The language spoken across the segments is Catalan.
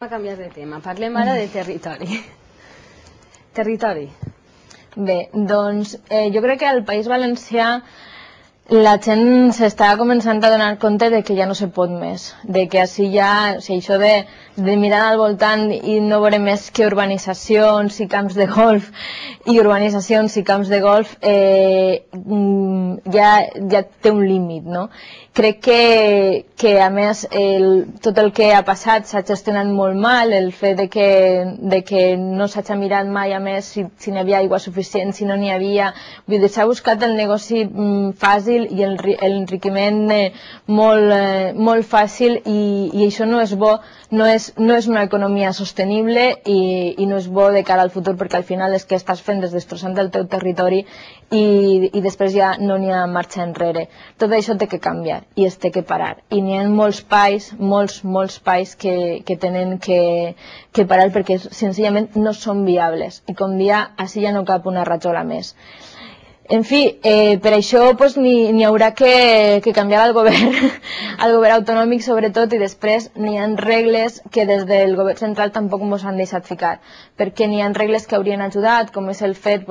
A canviar de tema, parlem ara de territori. Territori. Bé, doncs jo crec que al País Valencià la gent s'està començant a donar compte de que ja no se pot més, de que així ja, o sigui, això de mirar al voltant i no veure més que urbanitzacions i camps de golf i urbanitzacions i camps de golf ja té un límit, no? Crec que a més tot el que ha passat s'ha gestionat molt mal, el fet de que no s'hagi mirat mai a més si n'hi havia aigua suficient, si no n'hi havia, vull dir, s'ha buscat el negoci fàcil i l'enriquiment molt fàcil i això no és bo, no és una economia sostenible i no és bo de cara al futur, perquè al final és que estàs fent és destrossant el teu territori i després ja no n'hi ha marxa enrere. Tot això té que canviar i es té que parar i n'hi ha molts pais que tenen que parar perquè senzillament no són viables i com dia així ja no cap una rajola més. En fi, per això n'hi haurà que canviar el govern autonòmic sobretot, i després n'hi ha regles que des del govern central tampoc ens han deixat ficar, perquè n'hi ha regles que haurien ajudat, com és el fet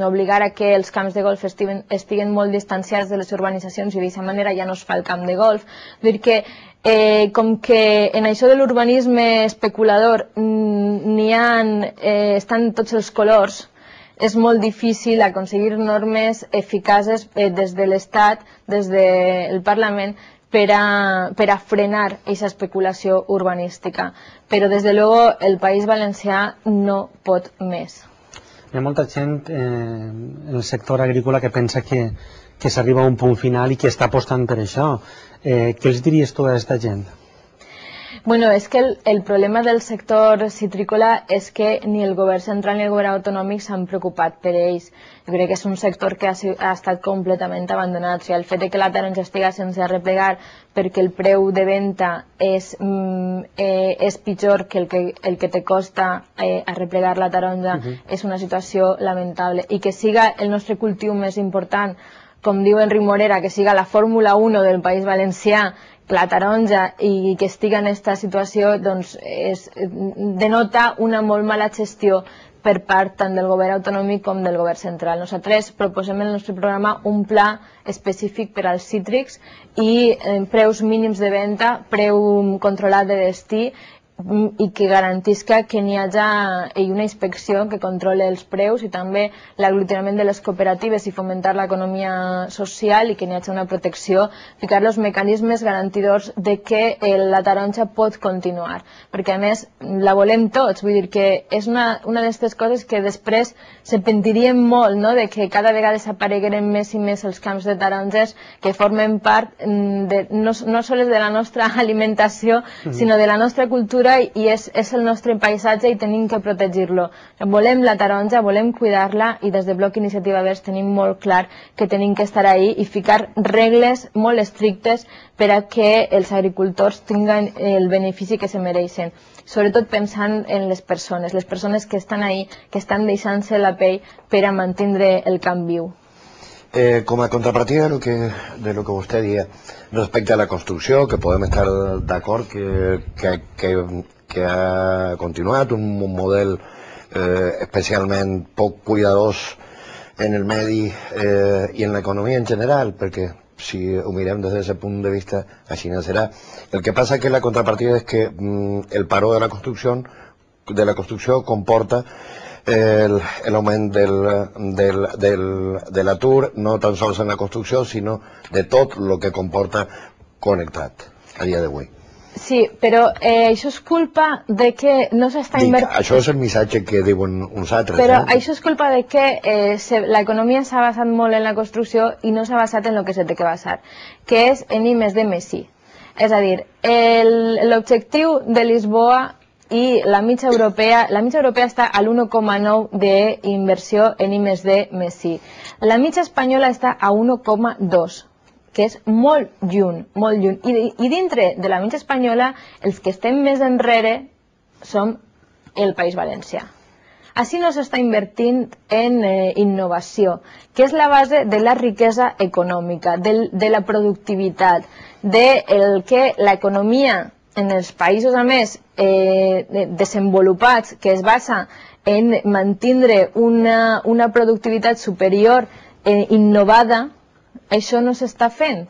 obligar a que els camps de golf estiguen molt distanciats de les urbanitzacions i d'aquesta manera ja no es fa el camp de golf. Vull dir que com que en això de l'urbanisme especulador estan tots els colors, és molt difícil aconseguir normes eficaces des de l'Estat, des del Parlament, per a frenar aquesta especulació urbanística. Però, des de luego, el País Valencià no pot més. Hi ha molta gent en el sector agrícola que pensa que s'arriba a un punt final i que està apostant per això. Què els diries tu a aquesta gent? Bueno, és que el problema del sector citrícola és que ni el govern central ni el govern autonòmic s'han preocupat per ells. Jo crec que és un sector que ha estat completament abandonat. O sigui, el fet de que la taronja estigui sense arreplegar perquè el preu de venda és pitjor que el que te costa arreplegar la taronja és una situació lamentable. I que siga el nostre cultiu més important, com diu Enric Morera, que siga la Fórmula 1 del País Valencià, la taronja, i que estigui en aquesta situació, doncs denota una molt mala gestió per part tant del govern autonòmic com del govern central. Nosaltres proposem en el nostre programa un pla específic per als cítrics i preus mínims de venda, preu controlat de destí, i que garantisca que n'hi hagi una inspecció que controli els preus i també l'aglutinament de les cooperatives i fomentar l'economia social, i que n'hi hagi una protecció, ficar els mecanismes garantidors de que la taronja pot continuar, perquè a més la volem tots. Vull dir que és una d'aquestes coses que després se pentiríem molt, no?, de que cada vegada desaparegueren més i més els camps de taronges que formen part no sols de la nostra alimentació, sinó de la nostra cultura, i és el nostre paisatge i tenim que protegir-lo. Volem la taronja, volem cuidar-la, i des de Bloc Iniciativa Verds tenim molt clar que tenim que estar ahí i ficar regles molt estrictes per a que els agricultors tinguin el benefici que se mereixen, sobretot pensant en les persones que estan ahí, que estan deixant-se la pell per a mantenir el camp viu. Com a contrapartida de lo que vostè dia respecte a la construcció, que podem estar d'acord que ha continuat un model especialment poc cuidadós en el medi i en l'economia en general, perquè si ho mirem des d'aquest punt de vista així no serà. El que passa que la contrapartida és que el paró de la construcció comporta l'augment de l'atur, no tan sols en la construcció, sinó de tot el que comporta connectat a dia d'avui. Sí, però això és culpa de que no s'està invertint... Això és el missatge que diuen uns altres. Però això és culpa de que l'economia s'ha basat molt en la construcció i no s'ha basat en el que s'ha de basar, que és en I+D+I. És a dir, l'objectiu de Lisboa i la mitja europea està a l'1,9 d'inversió en I+D+I. La mitja espanyola està a 1,2, que és molt lluny, molt lluny. I dintre de la mitja espanyola, els que estem més enrere som el País Valencià. Així no s'està invertint en innovació, que és la base de la riquesa econòmica, de la productivitat, de que l'economia en els països, a més, desenvolupats, que es basa en mantindre una productivitat superior innovada, això no s'està fent.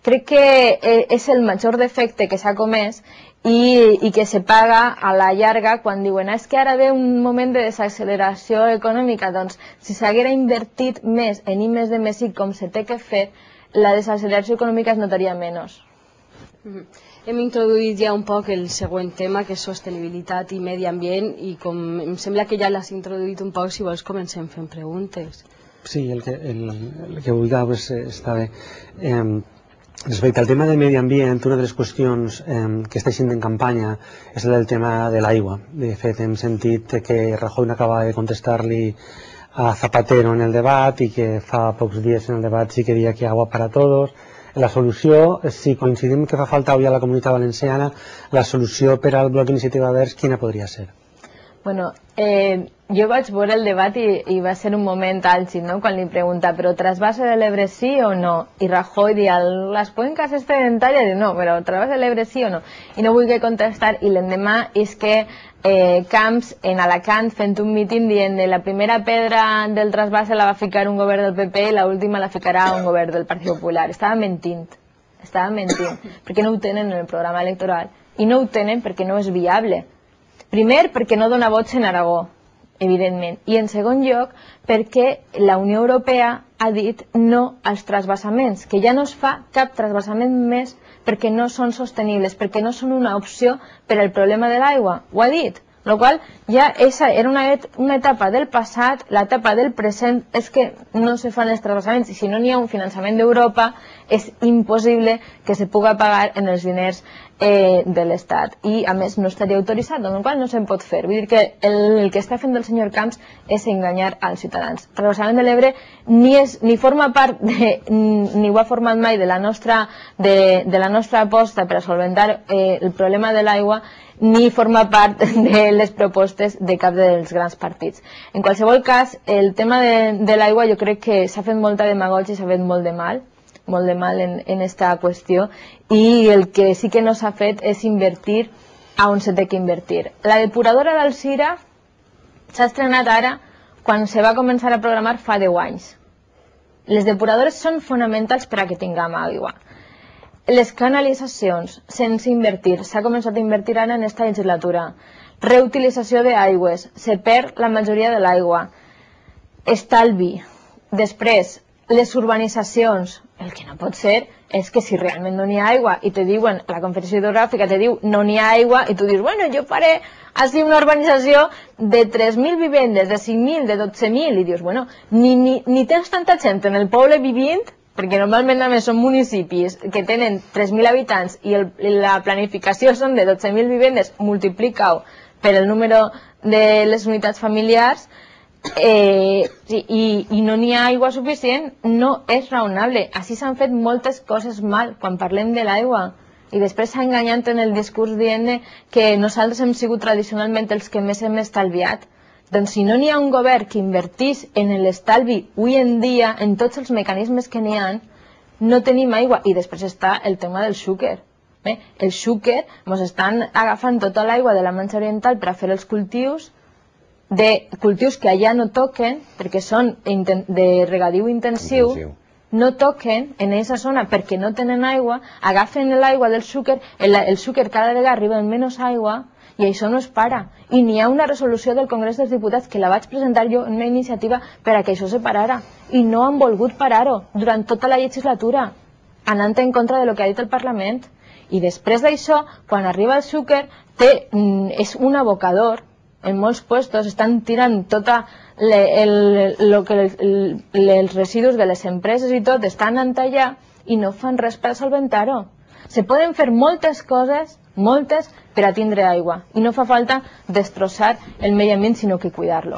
Crec que és el major defecte que s'ha comès i que se paga a la llarga quan diuen és que ara ve un moment de desacceleració econòmica. Doncs si s'haguera invertit més en I+D+I com se té que fer, la desacceleració econòmica es notaria menys. Hem introduït ja un poc el següent tema, que és sostenibilitat i medi ambient, i com em sembla que ja l'has introduït un poc, si vols comencem fent preguntes. Sí, el que vulgueu està bé. Respecte al tema del medi ambient, una de les qüestions que està sent en campanya és el tema de l'aigua. De fet, hem sentit que Rajoy acaba de contestar-li a Zapatero en el debat i que fa pocs dies en el debat sí que deia que agua para todos. La solució, si coincidim que fa falta avui a la Comunitat Valenciana, la solució per al bloc Iniciativa Verds, quina podria ser? Bueno, jo vaig veure el debat i va ser un moment àlgid, no?, quan li pregunta, però trasvase de l'Ebre sí o no? I Rajoy dia, les cuencas excedentàries, i no, però trasvase de l'Ebre sí o no? I no vull contestar, i l'endemà és que Camps en Alacant fent un míting dient que la primera pedra del trasvase la va ficar un govern del PP i l'última la ficarà un govern del Partit Popular. Estava mentint, perquè no ho tenen en el programa electoral i no ho tenen perquè no és viable. Primer, perquè no dona vots en Aragó, evidentment, i en segon lloc perquè la Unió Europea ha dit no als trasvassaments, que ja no es fa cap trasvassament més perquè no són sostenibles, perquè no són una opció per al problema de l'aigua. Ho ha dit. Lo qual ja era una etapa del passat, l'etapa del present és que no se fan els trasvassaments i si no n'hi ha un finançament d'Europa és impossible que se puga pagar en els diners de l'Estat i a més no estaria autoritzat, amb el qual no se'n pot fer. Vull dir que el que està fent el senyor Camps és enganyar als ciutadans. El trasvassament de l'Ebre ni forma part ni ho ha format mai de la nostra aposta per a solventar el problema de l'aigua ni forma part de les propostes de cap dels grans partits. En qualsevol cas, el tema de l'aigua jo crec que s'ha fet molta demagògia i s'ha fet molt de mal en aquesta qüestió i el que sí que no s'ha fet és invertir on se té que invertir. La depuradora d'Alzira s'ha estrenat ara quan se va començar a programar fa 10 anys. Les depuradores són fonamentals per a que tinguem aigua. Les canalitzacions, sense invertir, s'ha començat a invertir ara en aquesta legislatura. Reutilització d'aigües, se perd la majoria de l'aigua. Estalvi. Després, les urbanitzacions. El que no pot ser és que si realment no n'hi ha aigua i te diuen, la Confederació Hidrogràfica te diu no n'hi ha aigua i tu dius, bueno, jo faré així una urbanització de 3.000 vivendes, de 5.000, de 12.000 i dius, bueno, ni tens tanta gent en el poble vivint, perquè normalment a més són municipis que tenen 3.000 habitants i la planificació són de 12.000 vivendes, multiplica-ho per el número de les unitats familiars i no n'hi ha aigua suficient, no és raonable. Així s'han fet moltes coses mal quan parlem de l'aigua i després s'ha enganyat en el discurs dient que nosaltres hem sigut tradicionalment els que més hem estalviat. Doncs si no n'hi ha un govern que invertís en l'estalvi avui en dia, en tots els mecanismes que n'hi ha, no tenim aigua. I després està el tema del xúquer. El xúquer, ens estan agafant tota l'aigua de la Manxa Oriental per a fer els cultius, de cultius que allà no toquen, perquè són de regadiu intensiu, no toquen en aquesta zona perquè no tenen aigua, agafen l'aigua del xúquer, el xúquer cada vegada arriba en menys aigua, i això no es para. I n'hi ha una resolució del Congrés dels Diputats que la vaig presentar jo en una iniciativa per a que això se parara. I no han volgut parar-ho durant tota la legislatura, anant en contra de lo que ha dit el Parlament. I després d'això, quan arriba el xúquer, és un abocador. En molts puestos estan tirant tot els residus de les empreses i tot, estan en allà i no fan res per solventar-ho. Se poden fer moltes coses, moltes, per a tindre aigua. I no fa falta destrossar el medi ambient, sinó que cuidar-lo.